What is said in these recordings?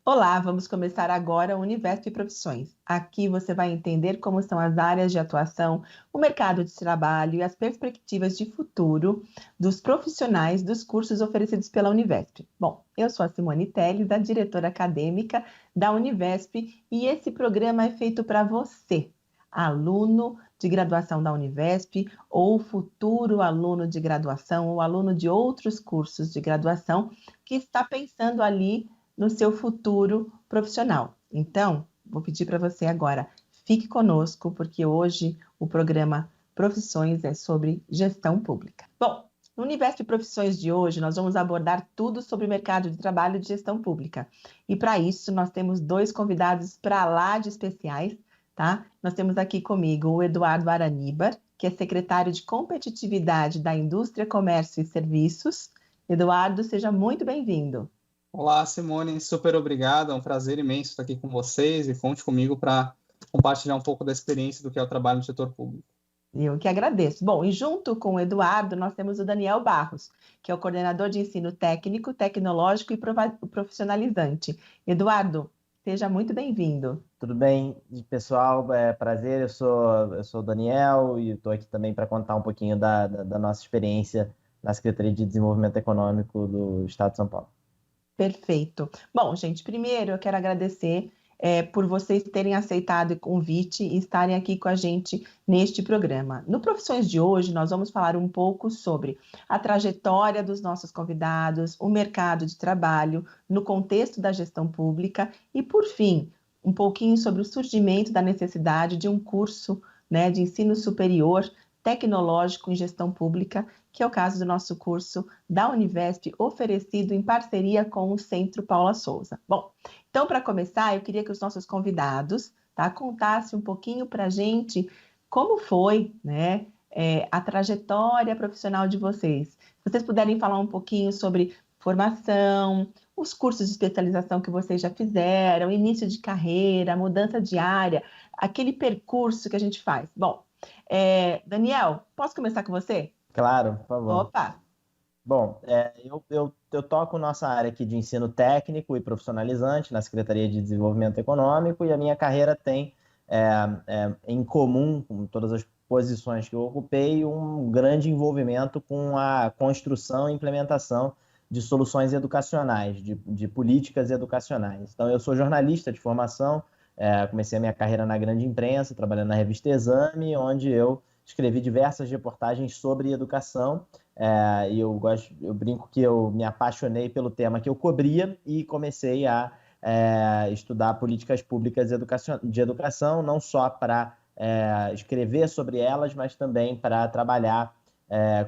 Olá, vamos começar agora o Univesp Profissões. Aqui você vai entender como são as áreas de atuação, o mercado de trabalho e as perspectivas de futuro dos profissionais dos cursos oferecidos pela Univesp. Bom, eu sou a Simone Telles, a diretora acadêmica da Univesp, e esse programa é feito para você, aluno de graduação da Univesp ou futuro aluno de graduação ou aluno de outros cursos de graduação que está pensando ali no seu futuro profissional. Então, vou pedir para você agora, fique conosco, porque hoje o programa Profissões é sobre gestão pública. Bom, no Univesp Profissões de hoje, nós vamos abordar tudo sobre o mercado de trabalho e de gestão pública. E para isso, nós temos dois convidados para lá de especiais, tá? Nós temos aqui comigo o Eduardo Araníbar, que é secretário de Competitividade da Indústria, Comércio e Serviços. Eduardo, seja muito bem-vindo. Olá, Simone, super obrigado. É um prazer imenso estar aqui com vocês e conte comigo para compartilhar um pouco da experiência do que é o trabalho no setor público. Eu que agradeço. Bom, e junto com o Eduardo, nós temos o Daniel Barros, que é o coordenador de ensino técnico, tecnológico e profissionalizante. Eduardo, seja muito bem-vindo. Tudo bem, pessoal? É prazer, eu sou o Daniel e estou aqui também para contar um pouquinho da nossa experiência na Secretaria de Desenvolvimento Econômico do Estado de São Paulo. Perfeito. Bom, gente, primeiro eu quero agradecer por vocês terem aceitado o convite e estarem aqui com a gente neste programa. No Profissões de hoje, nós vamos falar um pouco sobre a trajetória dos nossos convidados, o mercado de trabalho, no contexto da gestão pública e, por fim, um pouquinho sobre o surgimento da necessidade de um curso, né, de ensino superior tecnológico em gestão pública, que é o caso do nosso curso da Univesp, oferecido em parceria com o Centro Paula Souza. Bom, então, para começar, eu queria que os nossos convidados, tá, contassem um pouquinho para a gente como foi, né, a trajetória profissional de vocês. Se vocês puderem falar um pouquinho sobre formação, os cursos de especialização que vocês já fizeram, início de carreira, mudança de área, aquele percurso que a gente faz. Bom, Daniel, posso começar com você? Claro, por favor. Opa! Bom, eu toco nossa área aqui de ensino técnico e profissionalizante na Secretaria de Desenvolvimento Econômico e a minha carreira tem em comum com todas as posições que eu ocupei um grande envolvimento com a construção e implementação de soluções educacionais, de políticas educacionais. Então, eu sou jornalista de formação, comecei a minha carreira na grande imprensa, trabalhando na revista Exame, onde eu escrevi diversas reportagens sobre educação, e eu brinco que eu me apaixonei pelo tema que eu cobria e comecei a estudar políticas públicas de educação, não só para escrever sobre elas, mas também para trabalhar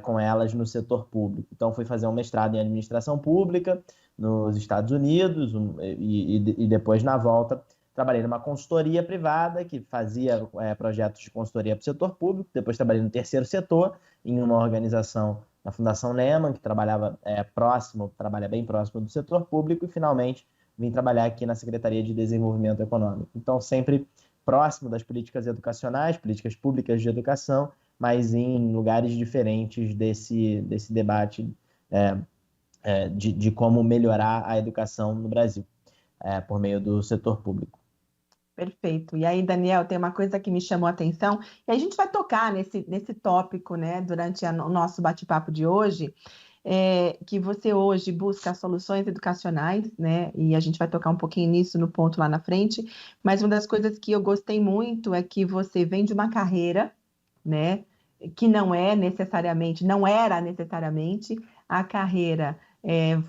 com elas no setor público. Então, fui fazer um mestrado em administração pública nos Estados Unidos e depois, na volta, trabalhei numa consultoria privada que fazia projetos de consultoria para o setor público. Depois trabalhei no terceiro setor, em uma organização, na Fundação Lehman, que trabalha bem próximo do setor público. E, finalmente, vim trabalhar aqui na Secretaria de Desenvolvimento Econômico. Então, sempre próximo das políticas educacionais, políticas públicas de educação, mas em lugares diferentes desse debate de como melhorar a educação no Brasil, por meio do setor público. Perfeito. E aí, Daniel, tem uma coisa que me chamou a atenção, e a gente vai tocar nesse tópico, né, durante o nosso bate-papo de hoje, que você hoje busca soluções educacionais, né, e a gente vai tocar um pouquinho nisso no ponto lá na frente, mas uma das coisas que eu gostei muito é que você vem de uma carreira, né, que não era necessariamente a carreira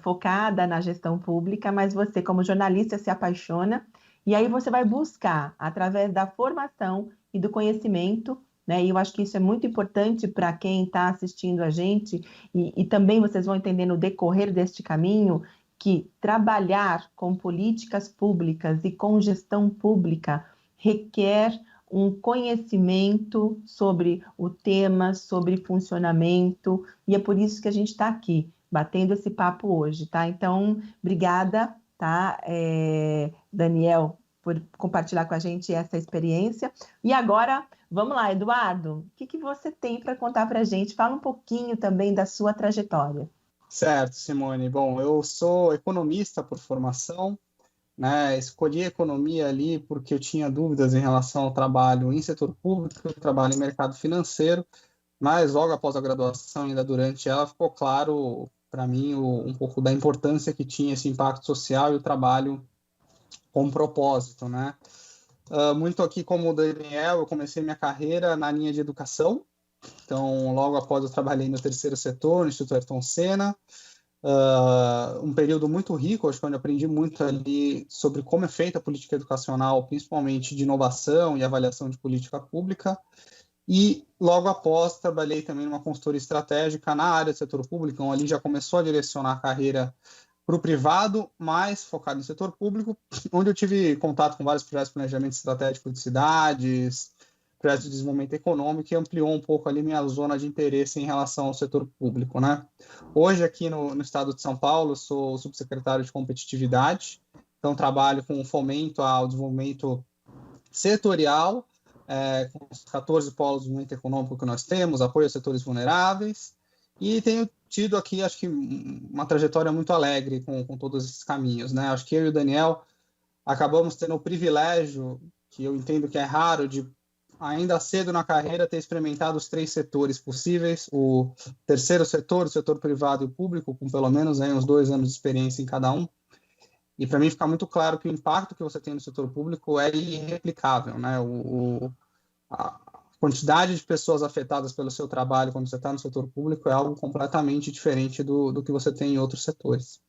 focada na gestão pública, mas você, como jornalista, se apaixona. E aí você vai buscar, através da formação e do conhecimento, né? E eu acho que isso é muito importante para quem está assistindo a gente, e também vocês vão entender no decorrer deste caminho que trabalhar com políticas públicas e com gestão pública requer um conhecimento sobre o tema, sobre funcionamento, e é por isso que a gente está aqui, batendo esse papo hoje, tá? Então, obrigada, tá, Daniel, por compartilhar com a gente essa experiência. E agora, vamos lá, Eduardo, o que você tem para contar para a gente? Fala um pouquinho também da sua trajetória. Certo, Simone. Bom, eu sou economista por formação, né? Escolhi economia ali porque eu tinha dúvidas em relação ao trabalho em setor público, trabalho em mercado financeiro, mas logo após a graduação, ainda durante ela, ficou claro para mim um pouco da importância que tinha esse impacto social e o trabalho com propósito, né? Muito aqui como o Daniel, eu comecei minha carreira na linha de educação, então logo após eu trabalhei no terceiro setor, no Instituto Ayrton Senna, um período muito rico, acho que onde eu aprendi muito ali sobre como é feita a política educacional, principalmente de inovação e avaliação de política pública, e logo após trabalhei também numa consultoria estratégica na área do setor público, então ali já começou a direcionar a carreira para o privado, mais focado no setor público, onde eu tive contato com vários projetos de planejamento estratégico de cidades, projetos de desenvolvimento econômico, e ampliou um pouco ali minha zona de interesse em relação ao setor público, né? Hoje, aqui no estado de São Paulo, sou subsecretário de competitividade, então trabalho com fomento ao desenvolvimento setorial, com os 14 polos de desenvolvimento econômico que nós temos, apoio a setores vulneráveis, e tenho tido aqui, acho que, uma trajetória muito alegre com todos esses caminhos, né? Acho que eu e o Daniel acabamos tendo o privilégio, que eu entendo que é raro, de ainda cedo na carreira ter experimentado os 3 setores possíveis, o terceiro setor, o setor privado e o público, com pelo menos aí uns 2 anos de experiência em cada um. E para mim fica muito claro que o impacto que você tem no setor público é irreplicável, né? A quantidade de pessoas afetadas pelo seu trabalho quando você está no setor público é algo completamente diferente do que você tem em outros setores.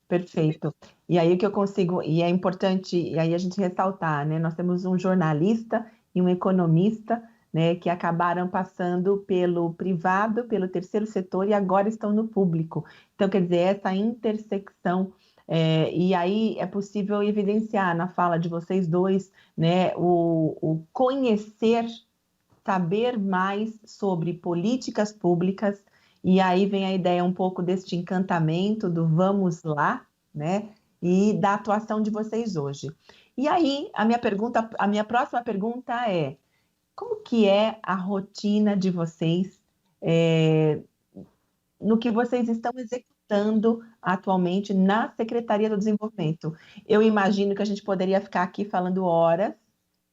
Perfeito. E aí o que eu consigo, e é importante, e aí a gente ressaltar, né? Nós temos um jornalista e um economista, né, que acabaram passando pelo privado, pelo terceiro setor e agora estão no público. Então, quer dizer, essa intersecção, e aí é possível evidenciar na fala de vocês dois, né, o conhecer, saber mais sobre políticas públicas, e aí vem a ideia um pouco deste encantamento do vamos lá, né? E da atuação de vocês hoje. E aí, a minha próxima pergunta é: como que é a rotina de vocês no que vocês estão executando atualmente na Secretaria do Desenvolvimento? Eu imagino que a gente poderia ficar aqui falando horas,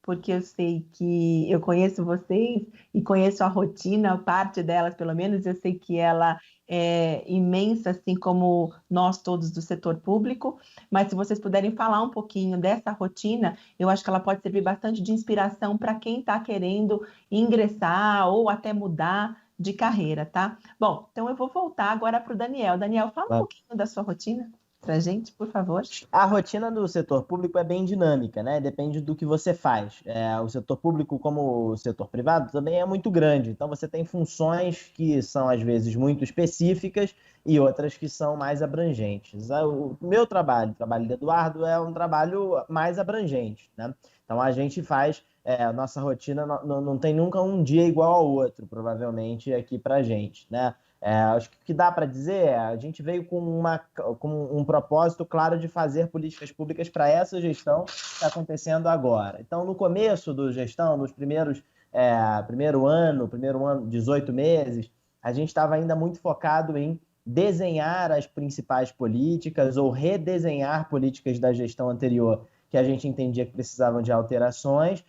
porque eu sei que eu conheço vocês e conheço a rotina, parte delas pelo menos, eu sei que ela é imensa, assim como nós todos do setor público, mas se vocês puderem falar um pouquinho dessa rotina, eu acho que ela pode servir bastante de inspiração para quem está querendo ingressar ou até mudar de carreira, tá? Bom, então eu vou voltar agora para o Daniel. Daniel, fala um pouquinho da sua rotina para a gente, por favor. A rotina do setor público é bem dinâmica, né? Depende do que você faz. O setor público, como o setor privado, também é muito grande. Então, você tem funções que são, às vezes, muito específicas e outras que são mais abrangentes. O meu trabalho, o trabalho do Eduardo, é um trabalho mais abrangente, né? Então, a gente faz... a nossa rotina não tem nunca um dia igual ao outro, provavelmente, aqui pra gente, né? Acho que o que dá para dizer a gente veio com um propósito claro de fazer políticas públicas para essa gestão que está acontecendo agora. Então, no começo da gestão, nos primeiro ano, 18 meses, a gente estava ainda muito focado em desenhar as principais políticas ou redesenhar políticas da gestão anterior que a gente entendia que precisavam de alterações,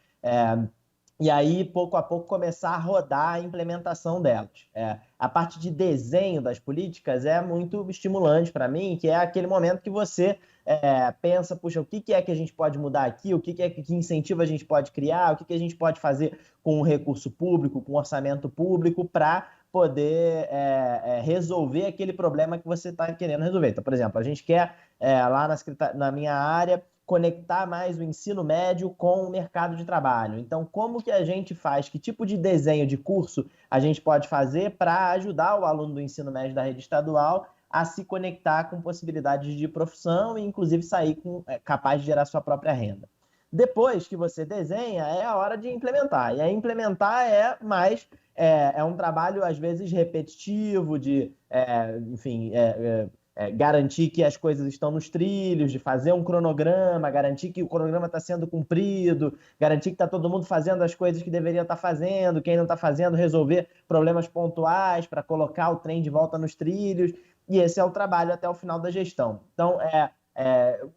e aí, pouco a pouco, começar a rodar a implementação delas. A parte de desenho das políticas é muito estimulante para mim, que é aquele momento que você pensa, puxa, o que é que a gente pode mudar aqui, que incentivo a gente pode criar, o que a gente pode fazer com o recurso público, com o orçamento público, para poder resolver aquele problema que você está querendo resolver. Então, por exemplo, a gente quer, lá na minha área, conectar mais o ensino médio com o mercado de trabalho. Então, como que a gente faz? Que tipo de desenho de curso a gente pode fazer para ajudar o aluno do ensino médio da rede estadual a se conectar com possibilidades de profissão e, inclusive, sair capaz de gerar sua própria renda? Depois que você desenha, é a hora de implementar. E aí, implementar é um trabalho, às vezes, repetitivo, de, garantir que as coisas estão nos trilhos, de fazer um cronograma, garantir que o cronograma está sendo cumprido, garantir que está todo mundo fazendo as coisas que deveria estar fazendo, quem não está fazendo, resolver problemas pontuais para colocar o trem de volta nos trilhos, e esse é o trabalho até o final da gestão. Então,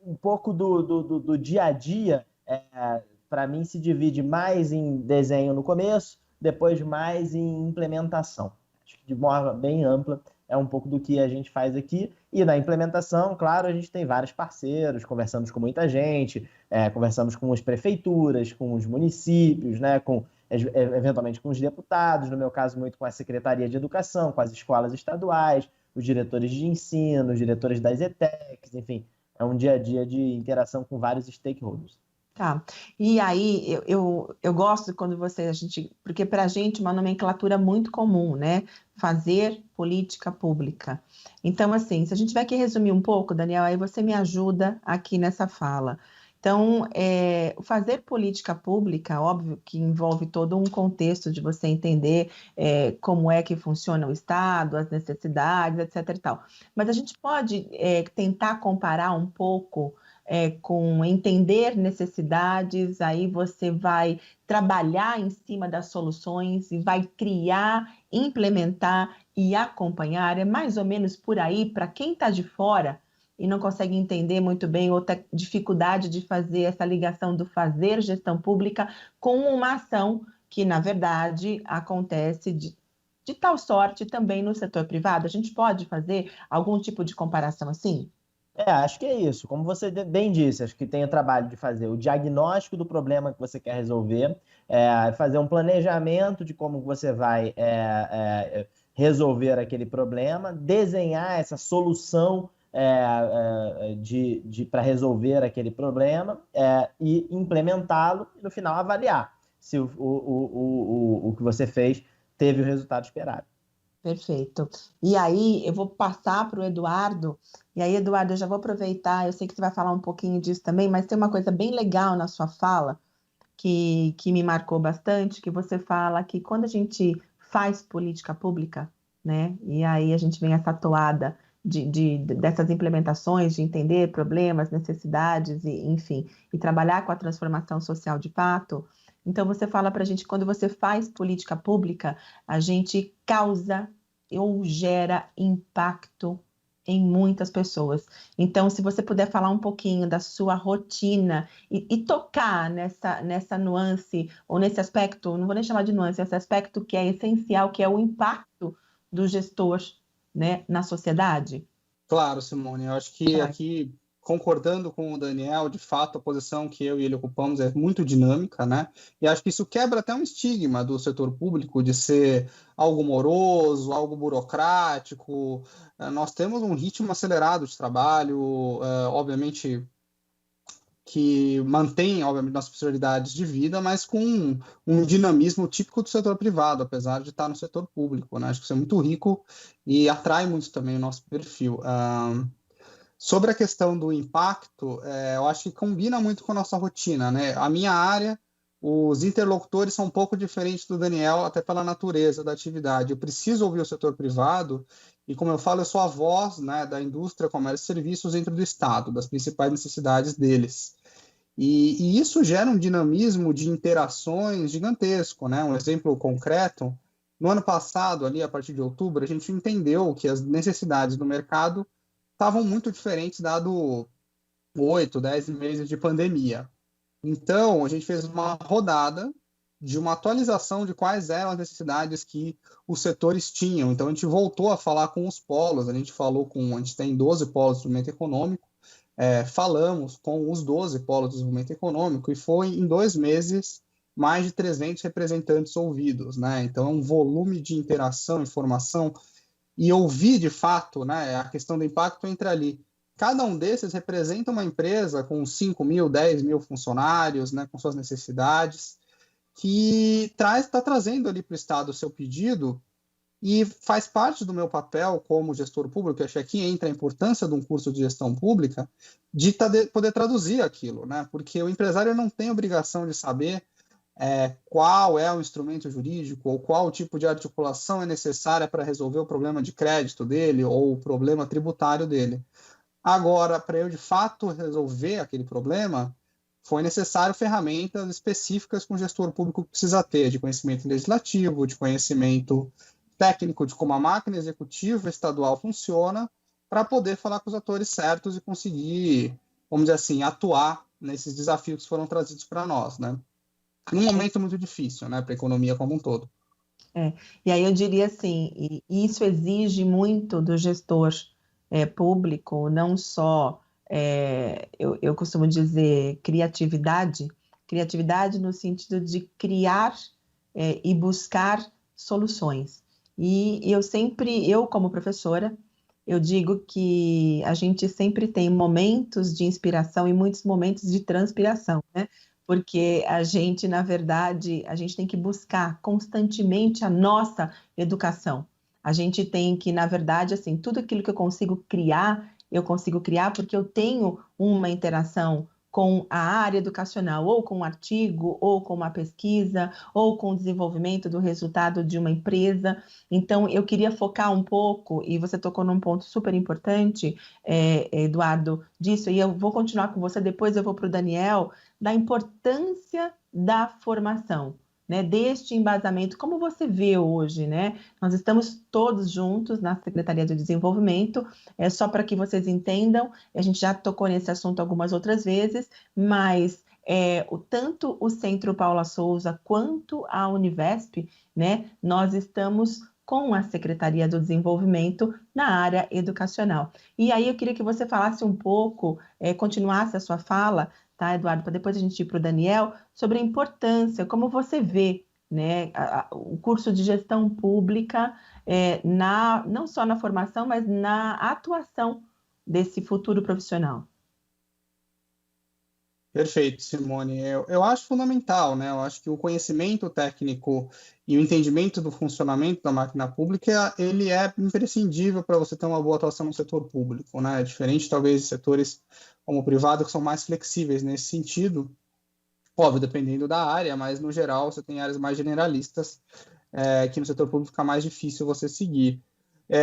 Um pouco do dia a dia, para mim, se divide mais em desenho no começo, depois mais em implementação. Acho que de forma bem ampla é um pouco do que a gente faz aqui. E na implementação, claro, a gente tem vários parceiros, conversamos com muita gente, conversamos com as prefeituras, com os municípios, né, eventualmente com os deputados, no meu caso muito com a Secretaria de Educação, com as escolas estaduais, os diretores de ensino, os diretores das ETECs, enfim, é um dia a dia de interação com vários stakeholders. Tá. E aí, eu gosto quando porque para a gente uma nomenclatura muito comum, né? Fazer política pública. Então, assim, se a gente tiver que resumir um pouco, Daniel, aí você me ajuda aqui nessa fala. Então, fazer política pública, óbvio que envolve todo um contexto de você entender como é que funciona o Estado, as necessidades, etc. e tal. Mas a gente pode tentar comparar um pouco com entender necessidades, aí você vai trabalhar em cima das soluções e vai criar, implementar e acompanhar. É mais ou menos por aí, para quem está de fora e não consegue entender muito bem, outra dificuldade de fazer essa ligação do fazer gestão pública com uma ação que, na verdade, acontece de tal sorte também no setor privado. A gente pode fazer algum tipo de comparação assim? Acho que é isso. Como você bem disse, acho que tem o trabalho de fazer o diagnóstico do problema que você quer resolver, fazer um planejamento de como você vai resolver aquele problema, desenhar essa solução para resolver aquele problema e implementá-lo e, no final, avaliar se o que você fez teve o resultado esperado. Perfeito. E aí, eu vou passar para o Eduardo. E aí, Eduardo, eu já vou aproveitar. Eu sei que você vai falar um pouquinho disso também, mas tem uma coisa bem legal na sua fala que me marcou bastante, que você fala que quando a gente faz política pública, né? E aí a gente vem essa toada dessas implementações, de entender problemas, necessidades, enfim, e trabalhar com a transformação social de fato. Então, você fala para a gente, quando você faz política pública, a gente causa ou gera impacto em muitas pessoas. Então, se você puder falar um pouquinho da sua rotina e tocar nessa nuance, ou nesse aspecto, não vou nem chamar de nuance, esse aspecto que é essencial, que é o impacto do gestor, né, na sociedade. Claro, Simone, eu acho que aqui, concordando com o Daniel, de fato, a posição que eu e ele ocupamos é muito dinâmica, né? E acho que isso quebra até um estigma do setor público de ser algo moroso, algo burocrático. Nós temos um ritmo acelerado de trabalho, obviamente que mantém, obviamente, nossas prioridades de vida, mas com um dinamismo típico do setor privado, apesar de estar no setor público, né? Acho que isso é muito rico e atrai muito também o nosso perfil. Sobre a questão do impacto, eu acho que combina muito com a nossa rotina, né? A minha área, os interlocutores são um pouco diferentes do Daniel, até pela natureza da atividade. Eu preciso ouvir o setor privado e, como eu falo, eu sou a voz, né, da indústria, comércio e serviços dentro do Estado, das principais necessidades deles. E isso gera um dinamismo de interações gigantesco, né? Um exemplo concreto, no ano passado, ali a partir de outubro, a gente entendeu que as necessidades do mercado estavam muito diferentes, dado 8, 10 meses de pandemia. Então, a gente fez uma rodada de uma atualização de quais eram as necessidades que os setores tinham. Então, a gente voltou a falar com os polos, a gente tem 12 polos de desenvolvimento econômico, falamos com os 12 polos de desenvolvimento econômico e foi, em 2 meses, mais de 300 representantes ouvidos, né? Então, é um volume de interação, informação, e ouvir, de fato, né, a questão do impacto entra ali. Cada um desses representa uma empresa com 5 mil, 10 mil funcionários, né, com suas necessidades, que está trazendo ali para o Estado o seu pedido e faz parte do meu papel como gestor público, acho que aqui entra a importância de um curso de gestão pública, de poder traduzir aquilo, né, porque o empresário não tem obrigação de saber qual é o instrumento jurídico ou qual tipo de articulação é necessária para resolver o problema de crédito dele ou o problema tributário dele. Agora, para eu de fato resolver aquele problema, foi necessário ferramentas específicas que o gestor público precisa ter, de conhecimento legislativo, de conhecimento técnico de como a máquina executiva estadual funciona, para poder falar com os atores certos e conseguir, vamos dizer assim, atuar nesses desafios que foram trazidos para nós, né? Num momento muito difícil, né, para a economia como um todo. E aí eu diria assim, e isso exige muito do gestor público, não só, eu costumo dizer, criatividade no sentido de criar e buscar soluções. E eu como professora, eu digo que a gente sempre tem momentos de inspiração e muitos momentos de transpiração, né? Porque a gente, na verdade, a gente tem que buscar constantemente a nossa educação. A gente tem que, na verdade, assim, tudo aquilo que eu consigo criar porque eu tenho uma interação com a área educacional, ou com um artigo, ou com uma pesquisa, ou com o desenvolvimento do resultado de uma empresa. Então, eu queria focar um pouco, e você tocou num ponto super importante, Eduardo, disso, e eu vou continuar com você, depois eu vou para o Daniel, da importância da formação, né, deste embasamento, como você vê hoje, né? Nós estamos todos juntos na Secretaria de Desenvolvimento, só para que vocês entendam, a gente já tocou nesse assunto algumas outras vezes, mas tanto o Centro Paula Souza quanto a Univesp, né, nós estamos com a Secretaria do Desenvolvimento na área educacional. E aí eu queria que você falasse um pouco, continuasse a sua fala, tá, Eduardo, para depois a gente ir para o Daniel, sobre a importância, como você vê, né, o curso de gestão pública não só na formação, mas na atuação desse futuro profissional. Perfeito, Simone. Eu acho fundamental, né? Eu acho que o conhecimento técnico e o entendimento do funcionamento da máquina pública, ele é imprescindível para você ter uma boa atuação no setor público, né? Diferente, talvez, de setores como o privado, que são mais flexíveis nesse sentido. Óbvio, dependendo da área, mas, no geral, você tem áreas mais generalistas que no setor público fica mais difícil você seguir.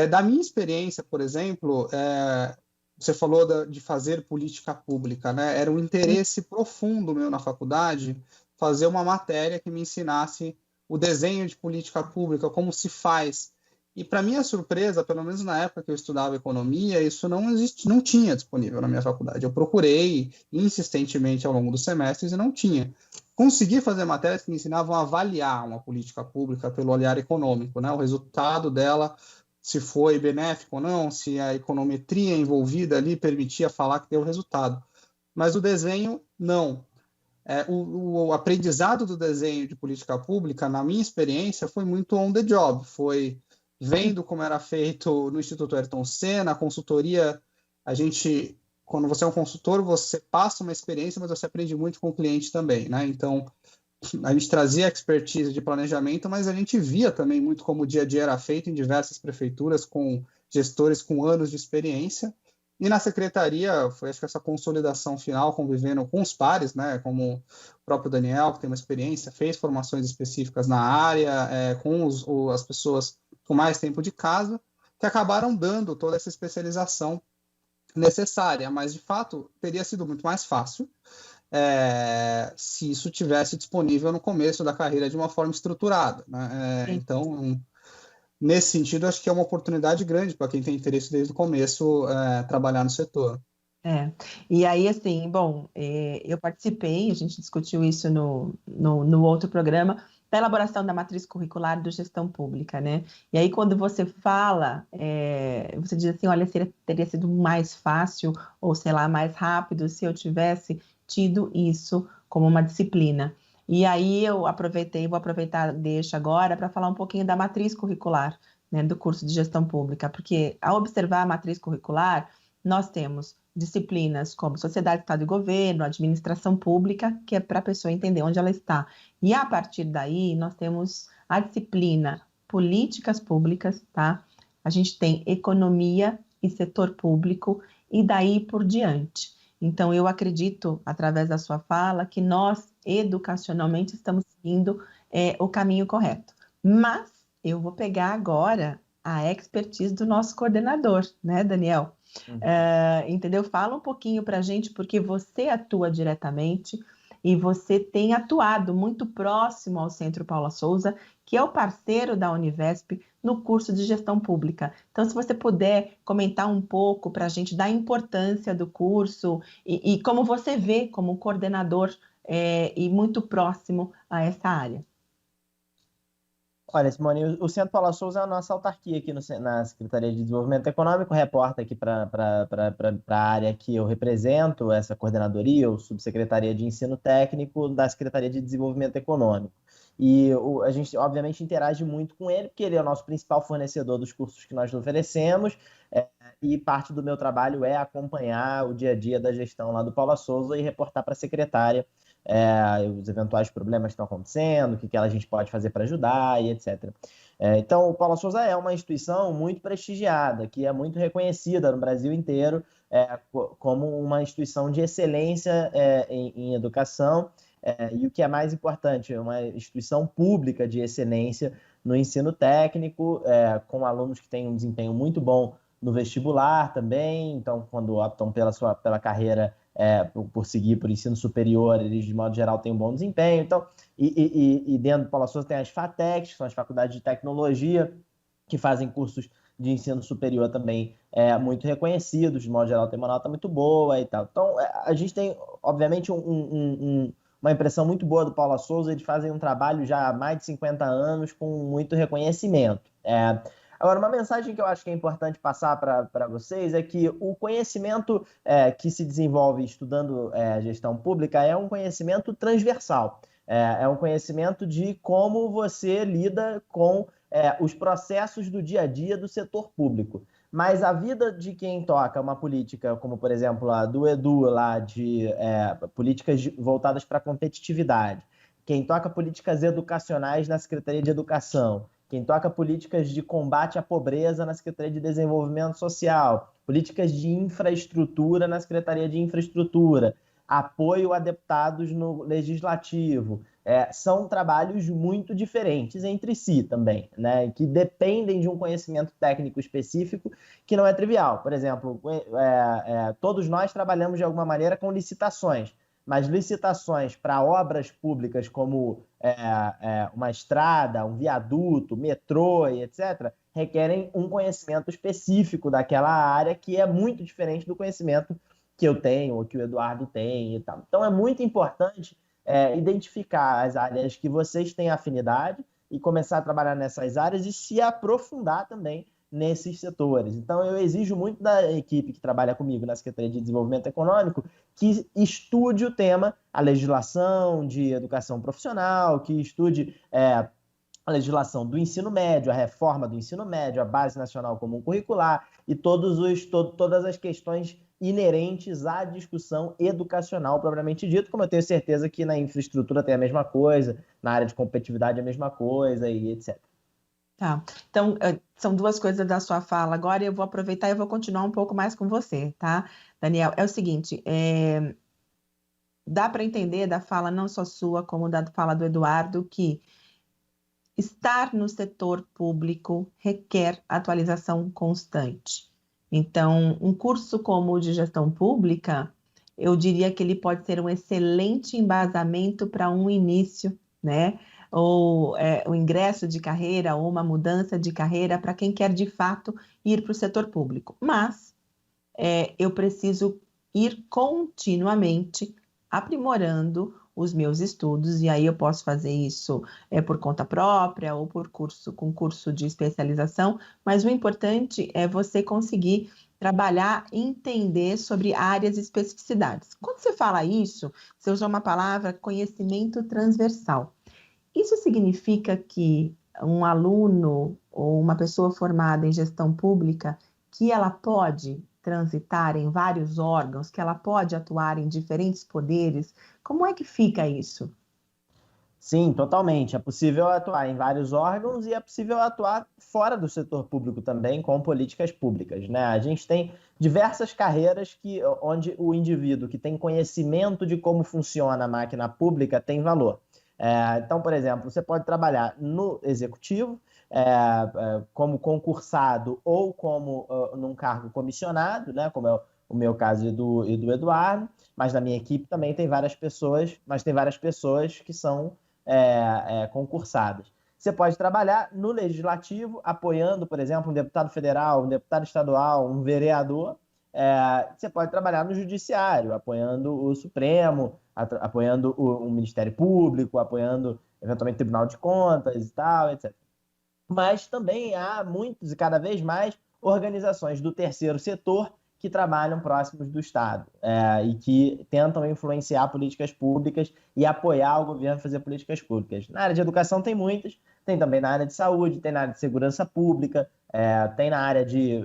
Da minha experiência, por exemplo, você falou de fazer política pública, né? Era um interesse profundo meu na faculdade fazer uma matéria que me ensinasse o desenho de política pública, como se faz. E, para minha surpresa, pelo menos na época que eu estudava economia, isso não tinha disponível na minha faculdade. Eu procurei insistentemente ao longo dos semestres e não tinha. Consegui fazer matérias que me ensinavam a avaliar uma política pública pelo olhar econômico, né? O resultado dela, se foi benéfico ou não, se a econometria envolvida ali permitia falar que deu resultado. Mas o desenho, não. O aprendizado do desenho de política pública, na minha experiência, foi muito on the job. Foi vendo como era feito no Instituto Ayrton Senna, a consultoria. Quando você é um consultor, você passa uma experiência, mas você aprende muito com o cliente também, né? Então, a gente trazia expertise de planejamento, mas a gente via também muito como o dia a dia era feito em diversas prefeituras, com gestores com anos de experiência. E na secretaria, foi acho que essa consolidação final, convivendo com os pares, né, como o próprio Daniel, que tem uma experiência, fez formações específicas na área, com as pessoas com mais tempo de casa, que acabaram dando toda essa especialização necessária. Mas, de fato, teria sido muito mais fácil se isso tivesse disponível no começo da carreira de uma forma estruturada, né? Então, nesse sentido, acho que é uma oportunidade grande para quem tem interesse desde o começo trabalhar no setor. E aí, assim, bom, eu participei, a gente discutiu isso no outro programa, da elaboração da matriz curricular do gestão pública, né? E aí, quando você fala, você diz assim, olha, teria sido mais fácil, ou sei lá, mais rápido, se eu tivesse tido isso como uma disciplina. E aí vou aproveitar deixa agora para falar um pouquinho da matriz curricular, né, do curso de gestão pública, porque ao observar a matriz curricular, nós temos disciplinas como Sociedade, Estado e Governo, Administração Pública, que é para a pessoa entender onde ela está. E a partir daí, nós temos a disciplina Políticas Públicas, tá? A gente tem Economia e Setor Público, e daí por diante. Então, eu acredito, através da sua fala, que nós, educacionalmente, estamos seguindo o caminho correto. Mas eu vou pegar agora a expertise do nosso coordenador, né, Daniel? Entendeu? Fala um pouquinho para a gente, porque você atua diretamente e você tem atuado muito próximo ao Centro Paula Souza, que é o parceiro da Univesp no curso de gestão pública. Então, se você puder comentar um pouco para a gente da importância do curso e como você vê como coordenador e muito próximo a essa área. Olha, Simone, o Centro Paula Souza é a nossa autarquia aqui na Secretaria de Desenvolvimento Econômico, reporta aqui para a área que eu represento, essa coordenadoria, ou subsecretaria de Ensino Técnico da Secretaria de Desenvolvimento Econômico. E a gente, obviamente, interage muito com ele, porque ele é o nosso principal fornecedor dos cursos que nós oferecemos, e parte do meu trabalho é acompanhar o dia a dia da gestão lá do Paula Souza e reportar para a secretária os eventuais problemas que estão acontecendo, o que a gente pode fazer para ajudar e etc. Então, o Paula Souza é uma instituição muito prestigiada, que é muito reconhecida no Brasil inteiro como uma instituição de excelência em educação, e o que é mais importante, uma instituição pública de excelência no ensino técnico, com alunos que têm um desempenho muito bom no vestibular também. Então, quando optam pela carreira por seguir por ensino superior, eles, de modo geral, têm um bom desempenho. Então, e dentro do Paula Souza tem as FATECs, que são as faculdades de tecnologia, que fazem cursos de ensino superior também muito reconhecidos, de modo geral, tem uma nota muito boa e tal. Então, a gente tem, obviamente, uma impressão muito boa do Paula Souza. Eles fazem um trabalho já há mais de 50 anos com muito reconhecimento. Agora, uma mensagem que eu acho que é importante passar para vocês é que o conhecimento que se desenvolve estudando gestão pública é um conhecimento transversal. É um conhecimento de como você lida com os processos do dia a dia do setor público. Mas a vida de quem toca uma política, como, por exemplo, a do Edu, lá de políticas voltadas para a competitividade, quem toca políticas educacionais na Secretaria de Educação, quem toca políticas de combate à pobreza na Secretaria de Desenvolvimento Social, políticas de infraestrutura na Secretaria de Infraestrutura, apoio a deputados no Legislativo, são trabalhos muito diferentes entre si também, né? Que dependem de um conhecimento técnico específico que não é trivial. Por exemplo, todos nós trabalhamos de alguma maneira com licitações, mas licitações para obras públicas como uma estrada, um viaduto, metrô e etc., requerem um conhecimento específico daquela área que é muito diferente do conhecimento que eu tenho ou que o Eduardo tem e tal. Então, é muito importante identificar as áreas que vocês têm afinidade e começar a trabalhar nessas áreas e se aprofundar também nesses setores. Então, eu exijo muito da equipe que trabalha comigo na Secretaria de Desenvolvimento Econômico que estude o tema, a legislação de educação profissional, que estude a legislação do ensino médio, a reforma do ensino médio, a Base Nacional Comum Curricular e todas as questões inerentes à discussão educacional propriamente dito, como eu tenho certeza que na infraestrutura tem a mesma coisa, na área de competitividade a mesma coisa e etc. Tá, então são duas coisas da sua fala agora e eu vou aproveitar e vou continuar um pouco mais com você, tá, Daniel? É o seguinte, dá para entender da fala não só sua, como da fala do Eduardo, que estar no setor público requer atualização constante. Então, um curso como o de gestão pública, eu diria que ele pode ser um excelente embasamento para um início, né? Ou o ingresso de carreira, ou uma mudança de carreira para quem quer, de fato, ir para o setor público. Mas eu preciso ir continuamente aprimorando os meus estudos, e aí eu posso fazer isso por conta própria ou com curso de especialização, mas o importante é você conseguir trabalhar e entender sobre áreas e especificidades. Quando você fala isso, você usa uma palavra conhecimento transversal. Isso significa que um aluno ou uma pessoa formada em gestão pública, que ela pode transitar em vários órgãos, que ela pode atuar em diferentes poderes? Como é que fica isso? Sim, totalmente. É possível atuar em vários órgãos e é possível atuar fora do setor público também com políticas públicas, né? A gente tem diversas carreiras onde o indivíduo que tem conhecimento de como funciona a máquina pública tem valor. Então, por exemplo, você pode trabalhar no executivo, como concursado ou como num cargo comissionado, né? Como é o meu caso e do Eduardo, mas na minha equipe também tem várias pessoas, que são concursadas. Você pode trabalhar no legislativo, apoiando, por exemplo, um deputado federal, um deputado estadual, um vereador. Você pode trabalhar no judiciário, apoiando o Supremo, apoiando o Ministério Público, apoiando, eventualmente, o Tribunal de Contas e tal, etc. Mas também há muitos e cada vez mais organizações do terceiro setor que trabalham próximos do Estado e que tentam influenciar políticas públicas e apoiar o governo a fazer políticas públicas. Na área de educação tem muitas, tem também na área de saúde, tem na área de segurança pública, tem na área de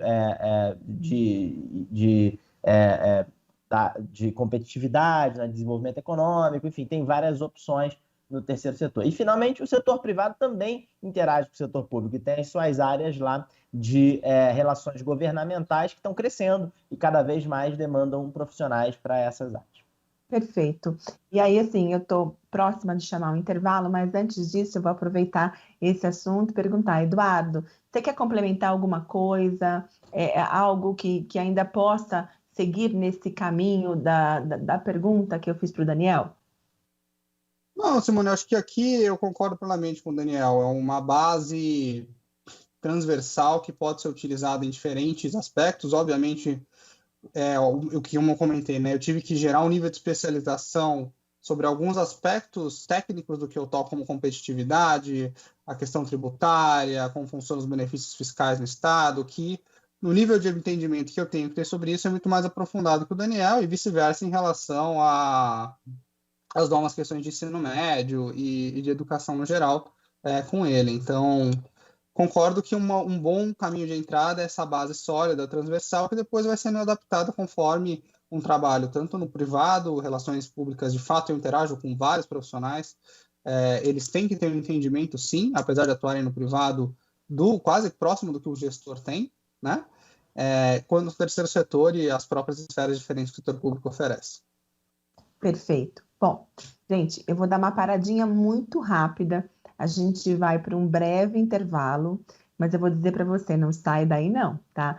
competitividade, de desenvolvimento econômico, enfim, tem várias opções no terceiro setor. E, finalmente, o setor privado também interage com o setor público e tem as suas áreas lá de relações governamentais que estão crescendo e cada vez mais demandam profissionais para essas áreas. Perfeito. E aí, assim, eu estou próxima de chamar um intervalo, mas antes disso eu vou aproveitar esse assunto e perguntar, Eduardo, você quer complementar alguma coisa, algo que ainda possa seguir nesse caminho da pergunta que eu fiz para o Daniel? Não, Simone, acho que aqui eu concordo plenamente com o Daniel. É uma base transversal que pode ser utilizada em diferentes aspectos. Obviamente, o que eu comentei, né? Eu tive que gerar um nível de especialização sobre alguns aspectos técnicos do que eu toco, como competitividade, a questão tributária, como funcionam os benefícios fiscais no Estado, que no nível de entendimento que eu tenho que ter sobre isso é muito mais aprofundado que o Daniel, e vice-versa em relação às novas questões de ensino médio e de educação no geral com ele. Então, concordo que um bom caminho de entrada é essa base sólida, transversal, que depois vai sendo adaptada conforme um trabalho, tanto no privado, relações públicas, de fato eu interajo com vários profissionais, eles têm que ter um entendimento, sim, apesar de atuarem no privado, quase próximo do que o gestor tem, né? Quando o terceiro setor e as próprias esferas diferentes que o setor público oferece. Perfeito. Bom, gente, eu vou dar uma paradinha muito rápida. A gente vai para um breve intervalo, mas eu vou dizer para você, não sai daí não, tá?